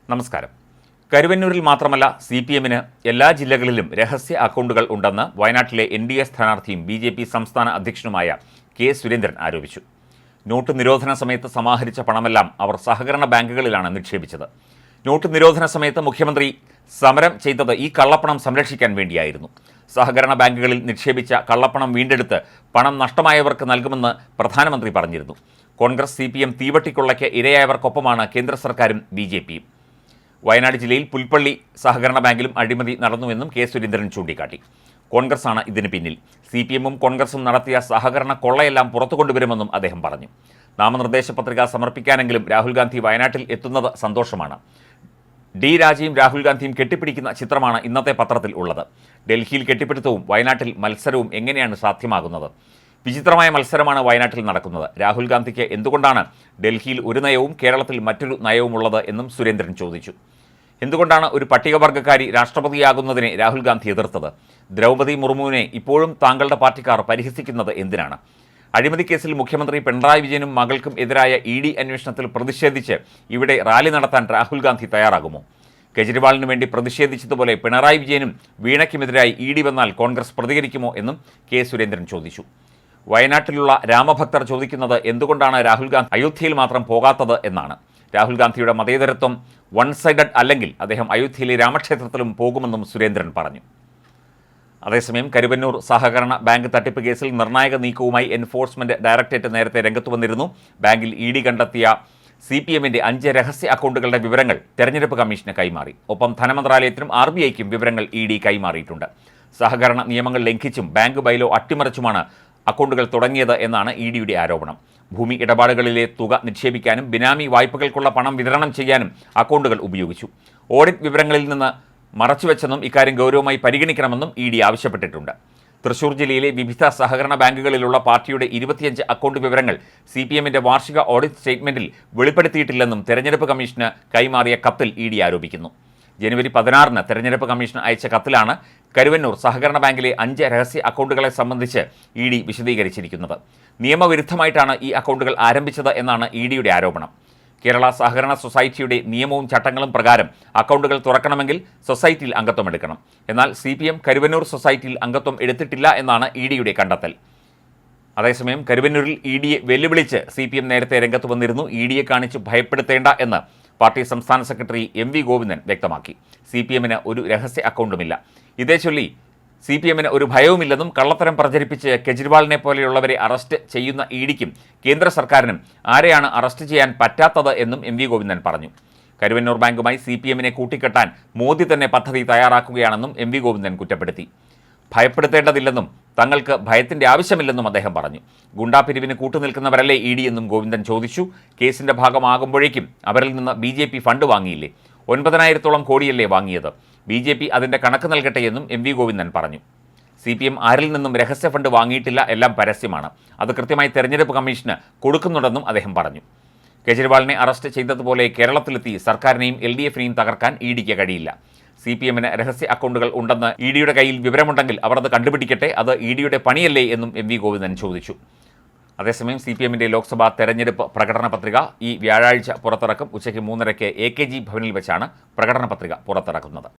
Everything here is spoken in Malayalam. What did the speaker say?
നമസ്കാരം. കരുവന്നൂരിൽ മാത്രമല്ല CPM-ന് എല്ലാ ജില്ലകളിലും രഹസ്യ അക്കൗണ്ടുകൾ ഉണ്ടെന്ന് വയനാട്ടിലെ NDA സ്ഥാനാർത്ഥിയും BJP സംസ്ഥാന അധ്യക്ഷനുമായ K. സുരേന്ദ്രൻ ആരോപിച്ചു. നോട്ട് നിരോധന സമയത്ത് സമാഹരിച്ച പണമെല്ലാം അവർ സഹകരണ ബാങ്കുകളിലാണ് നിക്ഷേപിച്ചത്. നോട്ട് നിരോധന സമയത്ത് മുഖ്യമന്ത്രി സമരം ചെയ്തത് ഈ കള്ളപ്പണം സംരക്ഷിക്കാൻ വേണ്ടിയായിരുന്നു. സഹകരണ ബാങ്കുകളിൽ നിക്ഷേപിച്ച കള്ളപ്പണം വീണ്ടെടുത്ത് പണം നഷ്ടമായവർക്ക് നൽകുമെന്ന് പ്രധാനമന്ത്രി പറഞ്ഞിരുന്നു. കോൺഗ്രസ് CPM തീവട്ടിക്കൊള്ളയ്ക്ക് ഇരയായവർക്കൊപ്പമാണ് കേന്ദ്ര സർക്കാരും BJP-യും. വയനാട് ജില്ലയിൽ പുൽപ്പള്ളി സഹകരണ ബാങ്കിലും അഴിമതി നടന്നുവെന്നും K. സുരേന്ദ്രൻ ചൂണ്ടിക്കാട്ടി. കോൺഗ്രസാണ് ഇതിന് പിന്നിൽ. CPM-ഉം കോൺഗ്രസും നടത്തിയ സഹകരണ കൊള്ളയെല്ലാം പുറത്തു കൊണ്ടുവരുമെന്നും അദ്ദേഹം പറഞ്ഞു. നാമനിർദ്ദേശ പത്രിക സമർപ്പിക്കാനെങ്കിലും രാഹുൽ ഗാന്ധി വയനാട്ടിൽ എത്തുന്നത് സന്തോഷമാണ്. D. രാജയും രാഹുൽ ഗാന്ധിയും കെട്ടിപ്പിടിക്കുന്ന ചിത്രമാണ് ഇന്നത്തെ പത്രത്തിൽ ഉള്ളത്. ഡൽഹിയിൽ കെട്ടിപ്പിടുത്തവും വയനാട്ടിൽ മത്സരവും എങ്ങനെയാണ് സാധ്യമാകുന്നത്? വിചിത്രമായ മത്സരമാണ് വയനാട്ടിൽ നടക്കുന്നത്. രാഹുൽ ഗാന്ധിക്ക് എന്തുകൊണ്ടാണ് ഡൽഹിയിൽ ഒരു നയവും കേരളത്തിൽ മറ്റൊരു നയവുമുള്ളത് എന്നും സുരേന്ദ്രൻ ചോദിച്ചു. എന്തുകൊണ്ടാണ് ഒരു പട്ടികവർഗ്ഗക്കാരി രാഷ്ട്രപതിയാകുന്നതിനെ രാഹുൽ ഗാന്ധി എതിർത്തത്? ദ്രൗപദി മുർമുവിനെ ഇപ്പോഴും താങ്കളുടെ പാർട്ടിക്കാർ പരിഹസിക്കുന്നത് എന്തിനാണ്? അഴിമതി കേസിൽ മുഖ്യമന്ത്രി പിണറായി വിജയനും മകൾക്കും എതിരായ ED അന്വേഷണത്തിൽ പ്രതിഷേധിച്ച് ഇവിടെ റാലി നടത്താൻ രാഹുൽ ഗാന്ധി തയ്യാറാകുമോ? കെജ്രിവാളിന് വേണ്ടി പ്രതിഷേധിച്ചതുപോലെ പിണറായി വിജയനും വീണയ്ക്കുമെതിരായി ED വന്നാൽ കോൺഗ്രസ് പ്രതികരിക്കുമോ എന്നും K. സുരേന്ദ്രൻ ചോദിച്ചു. വയനാട്ടിലുള്ള രാമഭക്തർ ചോദിക്കുന്നത് എന്തുകൊണ്ടാണ് രാഹുൽ ഗാന്ധി അയോധ്യയിൽ മാത്രം പോകാത്തത് എന്നാണ്. രാഹുൽ ഗാന്ധിയുടെ മതേതരത്വം വൺ സൈഡഡ് അല്ലെങ്കിൽ അദ്ദേഹം അയോധ്യയിലെ രാമക്ഷേത്രത്തിലും പോകുമെന്നും സുരേന്ദ്രൻ പറഞ്ഞു. അതേസമയം കരുവന്നൂർ സഹകരണ ബാങ്ക് തട്ടിപ്പ് കേസിൽ നിർണായക നീക്കവുമായി എൻഫോഴ്സ്മെന്റ് ഡയറക്ടറേറ്റ് നേരത്തെ രംഗത്ത് വന്നിരുന്നു. ബാങ്കിൽ ED കണ്ടെത്തിയ CPM-ന്റെ 5 രഹസ്യ അക്കൗണ്ടുകളുടെ വിവരങ്ങൾ തെരഞ്ഞെടുപ്പ് കമ്മീഷന് കൈമാറി. ഒപ്പം ധനമന്ത്രാലയത്തിനും RBIക്കും വിവരങ്ങൾ ED കൈമാറിയിട്ടുണ്ട്. സഹകരണ നിയമങ്ങൾ ലംഘിച്ചും ബാങ്ക് ബൈലോ അട്ടിമറിച്ചുമാണ് അക്കൗണ്ടുകൾ തുടങ്ങിയത് എന്നാണ് EDയുടെ ആരോപണം. ഭൂമി ഇടപാടുകളിലെ തുക നിക്ഷേപിക്കാനും ബിനാമി വായ്പകൾക്കുള്ള പണം വിതരണം ചെയ്യാനും അക്കൗണ്ടുകൾ ഉപയോഗിച്ചു. ഓഡിറ്റ് വിവരങ്ങളിൽ നിന്ന് മറച്ചുവെച്ചെന്നും ഇക്കാര്യം ഗൗരവമായി പരിഗണിക്കണമെന്നും ED ആവശ്യപ്പെട്ടിട്ടുണ്ട്. തൃശൂർ ജില്ലയിലെ വിവിധ സഹകരണ ബാങ്കുകളിലുള്ള പാർട്ടിയുടെ 25 അക്കൗണ്ട് വിവരങ്ങൾ CPM-ന്റെ വാർഷിക ഓഡിറ്റ് സ്റ്റേറ്റ്മെന്റിൽ വെളിപ്പെടുത്തിയിട്ടില്ലെന്നും തെരഞ്ഞെടുപ്പ് കമ്മീഷന് കൈമാറിയ കത്തിൽ ED ആരോപിക്കുന്നു. ജനുവരി 16-ന് തെരഞ്ഞെടുപ്പ് കമ്മീഷൻ അയച്ച കത്തിലാണ് കരുവന്നൂർ സഹകരണ ബാങ്കിലെ 5 രഹസ്യ അക്കൗണ്ടുകളെ സംബന്ധിച്ച് ED വിശദീകരിച്ചിരിക്കുന്നത്. നിയമവിരുദ്ധമായിട്ടാണ് ഈ അക്കൗണ്ടുകൾ ആരംഭിച്ചത് എന്നാണ് EDയുടെ ആരോപണം. കേരള സഹകരണ സൊസൈറ്റിയുടെ നിയമവും ചട്ടങ്ങളും പ്രകാരം അക്കൗണ്ടുകൾ തുറക്കണമെങ്കിൽ സൊസൈറ്റിയിൽ അംഗത്വം എടുക്കണം. എന്നാൽ CPM കരുവന്നൂർ സൊസൈറ്റിയിൽ അംഗത്വം എടുത്തിട്ടില്ല എന്നാണ് EDയുടെ കണ്ടെത്തൽ. അതേസമയം കരുവന്നൂരിൽ EDയെ വെല്ലുവിളിച്ച് CPM നേരത്തെ രംഗത്ത് വന്നിരുന്നു. EDയെ കാണിച്ച് ഭയപ്പെടുത്തേണ്ട എന്ന് പാർട്ടി സംസ്ഥാന സെക്രട്ടറി MV ഗോവിന്ദൻ വ്യക്തമാക്കി. CPM-ന് ഒരു രഹസ്യ അക്കൗണ്ടുമില്ല. ഇതേ ചൊല്ലി CPM-ന് ഒരു ഭയവുമില്ലെന്നും കള്ളത്തരം പ്രചരിപ്പിച്ച് കെജ്രിവാളിനെ പോലെയുള്ളവരെ അറസ്റ്റ് ചെയ്യുന്ന EDക്കും കേന്ദ്ര സർക്കാരിനും ആരെയാണ് അറസ്റ്റ് ചെയ്യാൻ പറ്റാത്തത് എന്നും MV ഗോവിന്ദൻ പറഞ്ഞു. കരുവന്നൂർ ബാങ്കുമായി CPM-നെ കൂട്ടിക്കെട്ടാൻ മോദി തന്നെ പദ്ധതി തയ്യാറാക്കുകയാണെന്നും MV ഗോവിന്ദൻ കുറ്റപ്പെടുത്തി. ഭയപ്പെടുത്തേണ്ടതില്ലെന്നും തങ്ങൾക്ക് ഭയത്തിൻ്റെ ആവശ്യമില്ലെന്നും അദ്ദേഹം പറഞ്ഞു. ഗുണ്ടാപിരിവിന് കൂട്ടുനിൽക്കുന്നവരല്ലേ ED എന്നും ഗോവിന്ദൻ ചോദിച്ചു. കേസിൻ്റെ ഭാഗമാകുമ്പോഴേക്കും അവരിൽ നിന്ന് BJP ഫണ്ട് വാങ്ങിയില്ലേ? 9,000-ഓളം കോടിയല്ലേ വാങ്ങിയത്? BJP അതിൻ്റെ കണക്ക് നൽകട്ടെ എന്നും MV ഗോവിന്ദൻ പറഞ്ഞു. CPM ആരിൽ നിന്നും രഹസ്യ ഫണ്ട് വാങ്ങിയിട്ടില്ല, എല്ലാം പരസ്യമാണ്. അത് കൃത്യമായി തെരഞ്ഞെടുപ്പ് കമ്മീഷന് കൊടുക്കുന്നുണ്ടെന്നും അദ്ദേഹം പറഞ്ഞു. കെജ്രിവാളിനെ അറസ്റ്റ് ചെയ്തതുപോലെ കേരളത്തിലെത്തി സർക്കാരിനെയും LDF-നെയും തകർക്കാൻ EDക്ക് കഴിയില്ല. CPM-ന് രഹസ്യ അക്കൗണ്ടുകൾ ഉണ്ടെന്ന് EDയുടെ കയ്യിൽ വിവരമുണ്ടെങ്കിൽ അവർ അത് കണ്ടുപിടിക്കട്ടെ. അത് EDയുടെ പണിയല്ലേ എന്നും MV ഗോവിന്ദൻ ചോദിച്ചു. അതേസമയം CPM-ന്റെ ലോക്സഭാ തെരഞ്ഞെടുപ്പ് പ്രകടന പത്രിക ഈ വ്യാഴാഴ്ച പുറത്തിറക്കും. ഉച്ചയ്ക്ക് 3:30-ക്ക് AKG ഭവനിൽ വെച്ചാണ് പ്രകടന പത്രിക പുറത്തിറക്കുന്നത്.